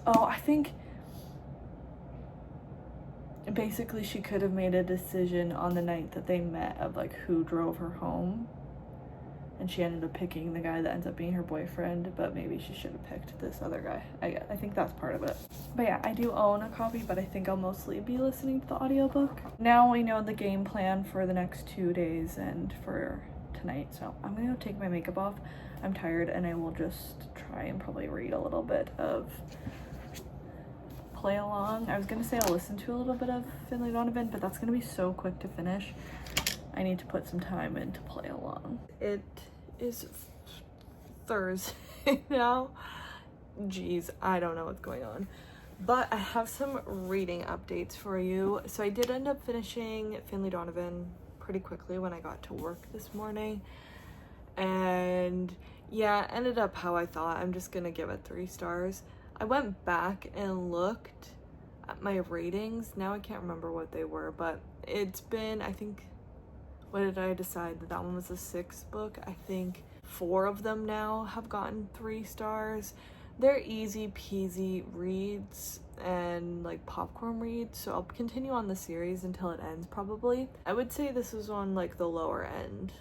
I think basically she could have made a decision on the night that they met of like who drove her home, and she ended up picking the guy that ends up being her boyfriend, but maybe she should have picked this other guy. I think that's part of it. But yeah, I do own a copy, but I think I'll mostly be listening to the audiobook. Now we know the game plan for the next 2 days and for tonight, so I'm gonna go take my makeup off. I'm tired, and I will just try and probably read a little bit of Play Along. I was gonna say I'll listen to a little bit of Finlay Donovan, but that's gonna be so quick to finish. I need to put some time into Play Along. It is Thursday. right now. Jeez, I don't know what's going on. But I have some reading updates for you. So I did end up finishing Finley Donovan pretty quickly when I got to work this morning. And yeah, ended up how I thought. I'm just gonna give it 3 stars. I went back and looked at my ratings. Now I can't remember what they were, but it's been, I think, what did I decide? That one was a 6th book. I think 4 of them now have gotten 3 stars. They're easy peasy reads and like popcorn reads, so I'll continue on the series until it ends probably. I would say this is on like the lower end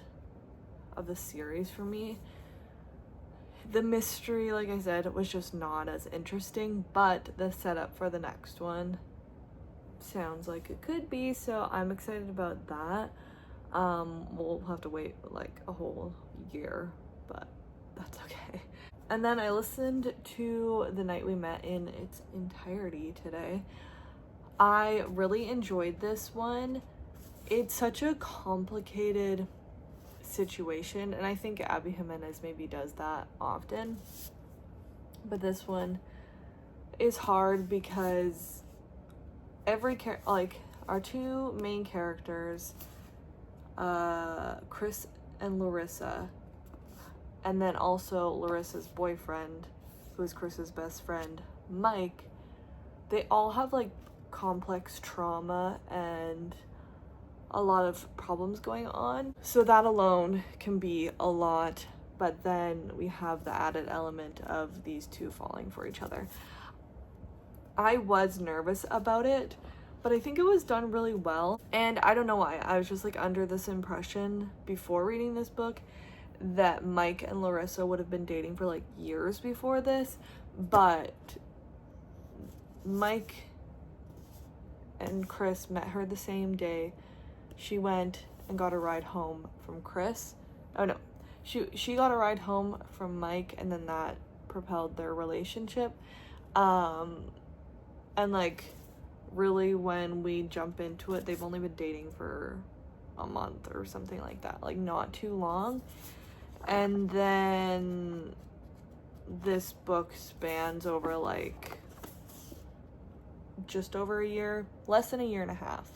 of the series for me. The mystery, like I said, was just not as interesting, but the setup for the next one sounds like it could be, so I'm excited about that. We'll have to wait like a whole year, but that's okay. And then I listened to The Night We Met in its entirety today. I really enjoyed this one. It's such a complicated situation, and I think Abby Jimenez maybe does that often. But this one is hard because like our 2 main characters, Chris and Larissa, and then also Larissa's boyfriend, who's Chris's best friend, Mike, they all have like complex trauma and a lot of problems going on. So that alone can be a lot, but then we have the added element of these 2 falling for each other. I was nervous about it, but I think it was done really well. And I don't know why. I was just like under this impression before reading this book that Mike and Larissa would have been dating for like years before this, but Mike and Chris met her the same day. She went and got a ride home from Chris. Oh no, she got a ride home from Mike, and then that propelled their relationship. And like really when we jump into it, they've only been dating for a month or something like that, like not too long. And then this book spans over like just over a year, less than a year and a half,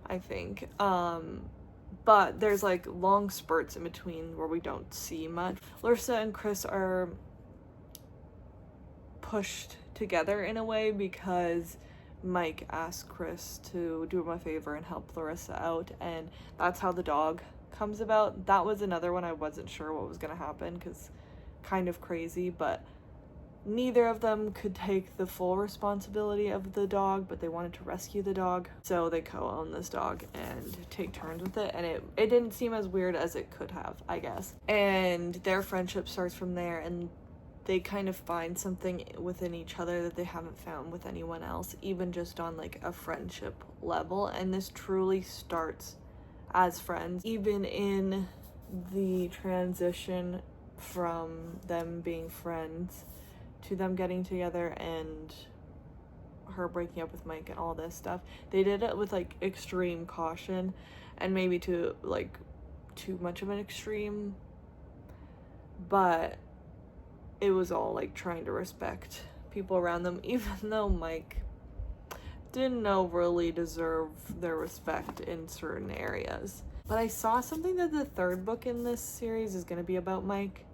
I think. But there's like long spurts in between where we don't see much. Larissa and Chris are pushed together in a way because Mike asked Chris to do him a favor and help Larissa out, and that's how the dog comes about. That was another one I wasn't sure what was going to happen because kind of crazy, but neither of them could take the full responsibility of the dog, but they wanted to rescue the dog, so they co-own this dog and take turns with it, and it didn't seem as weird as it could have, I guess. And their friendship starts from there, and they kind of find something within each other that they haven't found with anyone else, even just on like a friendship level. And this truly starts as friends, even in the transition from them being friends to them getting together and her breaking up with Mike and all this stuff. They did it with like extreme caution, and maybe to like too much of an extreme, but it was all like trying to respect people around them, even though Mike didn't really deserve their respect in certain areas. But I saw something that the 3rd book in this series is going to be about Mike,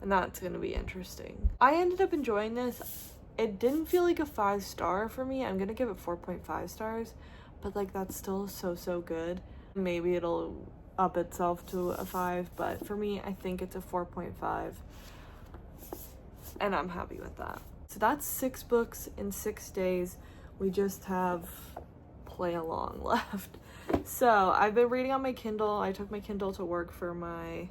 and that's going to be interesting. I ended up enjoying this. It didn't feel like a 5-star for me. I'm going to give it 4.5 stars, but like that's still so good. Maybe it'll up itself to a 5, but for me, I think it's a 4.5. And I'm happy with that. So that's 6 books in 6 days. We just have play along left. So I've been reading on my Kindle. I took my Kindle to work for my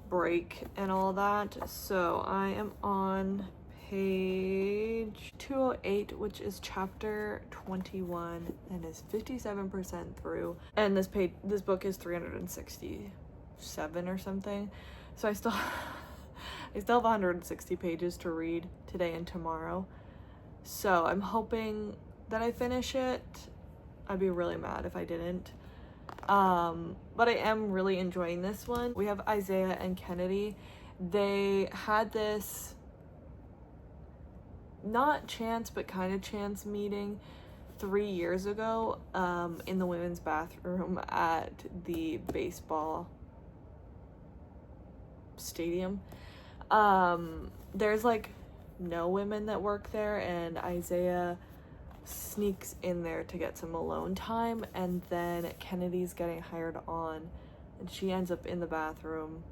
break and all that. So I am on page 208, which is chapter 21 and is 57% through. And this book is 367 or something. So I still have 160 pages to read today and tomorrow. So I'm hoping that I finish it. I'd be really mad if I didn't. But I am really enjoying this one. We have Isaiah and Kennedy, They had this not chance but kind of chance meeting 3 years ago in the women's bathroom at the baseball stadium. There's like no women that work there, and Isaiah sneaks in there to get some alone time, and then Kennedy's getting hired on and she ends up in the bathroom.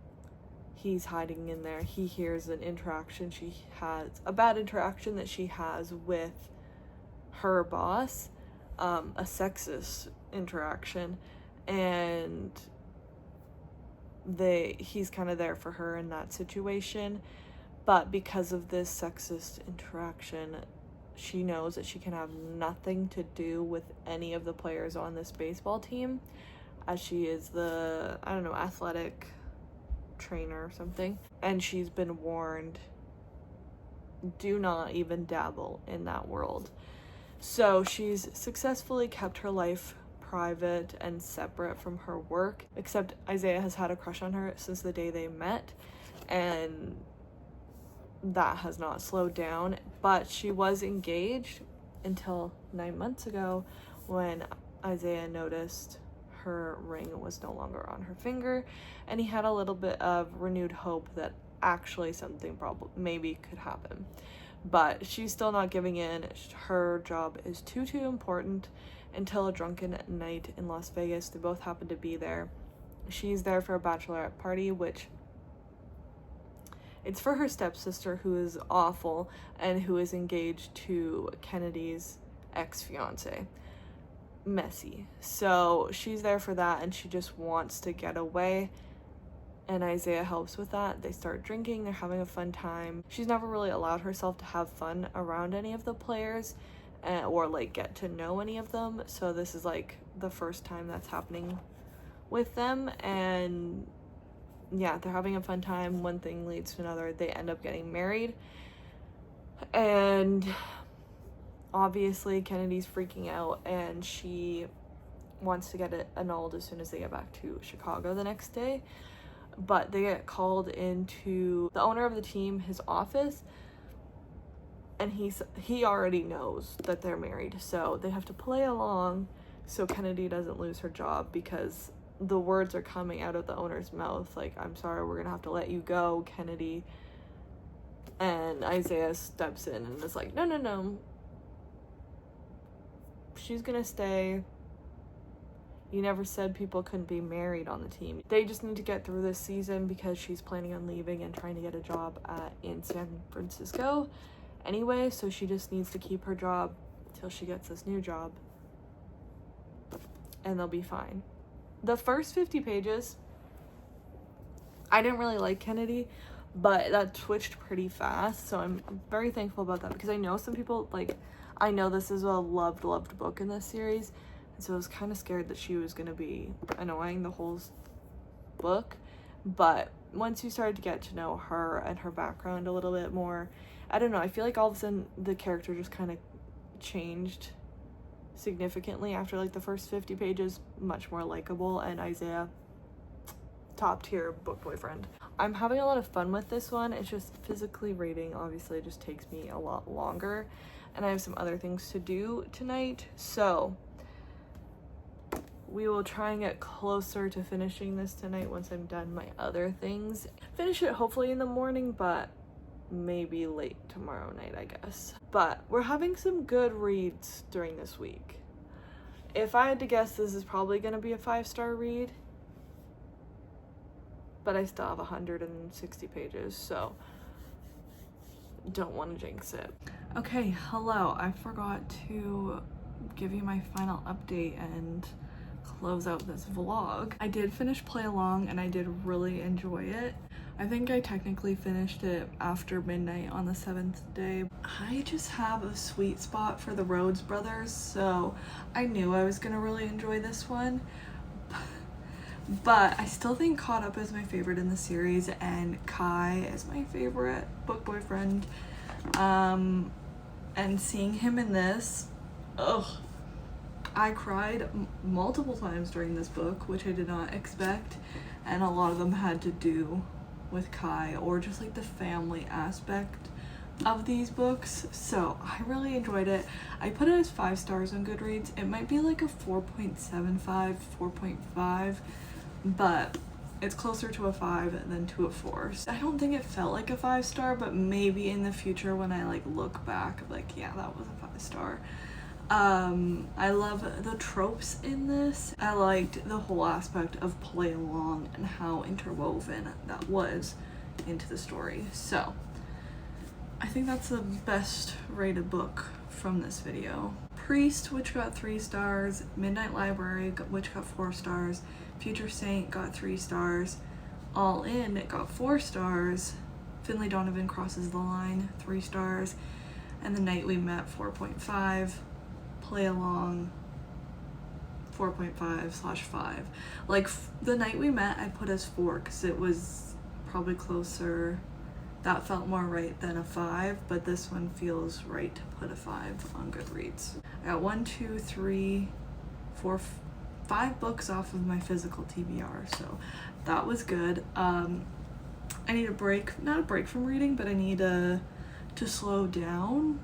He's hiding in there. He hears an interaction she has, a bad interaction that she has with her boss, a sexist interaction, and he's kind of there for her in that situation. But because of this sexist interaction, she knows that she can have nothing to do with any of the players on this baseball team, as she is the, I don't know, athletic trainer or something. And she's been warned, do not even dabble in that world. So she's successfully kept her life private and separate from her work, except Isaiah has had a crush on her since the day they met, and that has not slowed down. But she was engaged until 9 months ago, when Isaiah noticed her ring was no longer on her finger, and he had a little bit of renewed hope that actually something maybe could happen. But she's still not giving in. Her job is too important. Until a drunken night in Las Vegas, they both happen to be there. She's there for a bachelorette party, which it's for her stepsister, who is awful and who is engaged to Kennedy's ex-fiance. Messy. So she's there for that, and she just wants to get away, and Isaiah helps with that. They start drinking, they're having a fun time. She's never really allowed herself to have fun around any of the players, or like get to know any of them, so this is like the first time that's happening with them. And yeah, they're having a fun time. One thing leads to another. They end up getting married, and obviously Kennedy's freaking out, and she wants to get it annulled as soon as they get back to Chicago the next day. But they get called into the owner of the team, his office, and he already knows that they're married, so they have to play along so Kennedy doesn't lose her job, because the words are coming out of the owner's mouth like, I'm sorry, we're gonna have to let you go, Kennedy. And Isaiah steps in and is like, no, she's gonna stay. You never said people couldn't be married on the team. They just need to get through this season, because she's planning on leaving and trying to get a job in San Francisco anyway, so she just needs to keep her job till she gets this new job, and they'll be fine. The first 50 pages, I didn't really like Kennedy, but that switched pretty fast, so I'm very thankful about that, because I know some people, like, I know this is a loved book in this series, and so I was kind of scared that she was going to be annoying the whole book. But once you started to get to know her and her background a little bit more, I don't know, I feel like all of a sudden the character just kind of changed significantly after like the first 50 pages, much more likable, and Isaiah, top tier book boyfriend. I'm having a lot of fun with this one. It's just physically reading obviously just takes me a lot longer, and I have some other things to do tonight, so we will try and get closer to finishing this tonight once I'm done my other things. Finish it hopefully in the morning, but maybe late tomorrow night, I guess. But we're having some good reads during this week. If I had to guess, this is probably going to be a 5-star read, but I still have 160 pages, so don't want to jinx it. Okay, hello. I forgot to give you my final update and close out this vlog. I did finish Play Along, and I did really enjoy it. I think I technically finished it after midnight on the 7th day. I just have a sweet spot for the Rhodes brothers, so I knew I was gonna really enjoy this one. But I still think Caught Up is my favorite in the series, and Kai is my favorite book boyfriend. And seeing him in this, ugh. I cried multiple times during this book, which I did not expect, and a lot of them had to do with Kai, or just like the family aspect of these books. So I really enjoyed it. I put it as 5 stars on Goodreads. It might be like a 4.75, 4.5, but it's closer to a 5 than to a 4. So I don't think it felt like a 5-star, but maybe in the future when I like look back, like, yeah, that was a 5-star. I love the tropes in this. I liked the whole aspect of play along and how interwoven that was into the story. So I think that's the best rated book from this video. Priest, which got 3 stars, Midnight Library, which got 4 stars, Future Saint got 3 stars, All In, it got 4 stars, Finlay Donovan Crosses the Line, 3 stars, and The Night We Met, 4.5, Play Along, 4.5/5. Like, The Night We Met I put as 4 because it was probably closer, that felt more right than a 5, but this one feels right to put a 5 on Goodreads. I got 1, 2, 3, 4, 5 books off of my physical TBR, so that was good. I need a break, not a break from reading, but I need to slow down.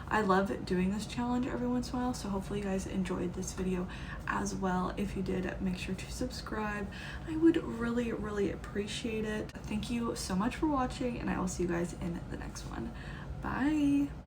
I love doing this challenge every once in a while, so hopefully you guys enjoyed this video as well. If you did, make sure to subscribe. I would really, really appreciate it. Thank you so much for watching, and I will see you guys in the next one. Bye!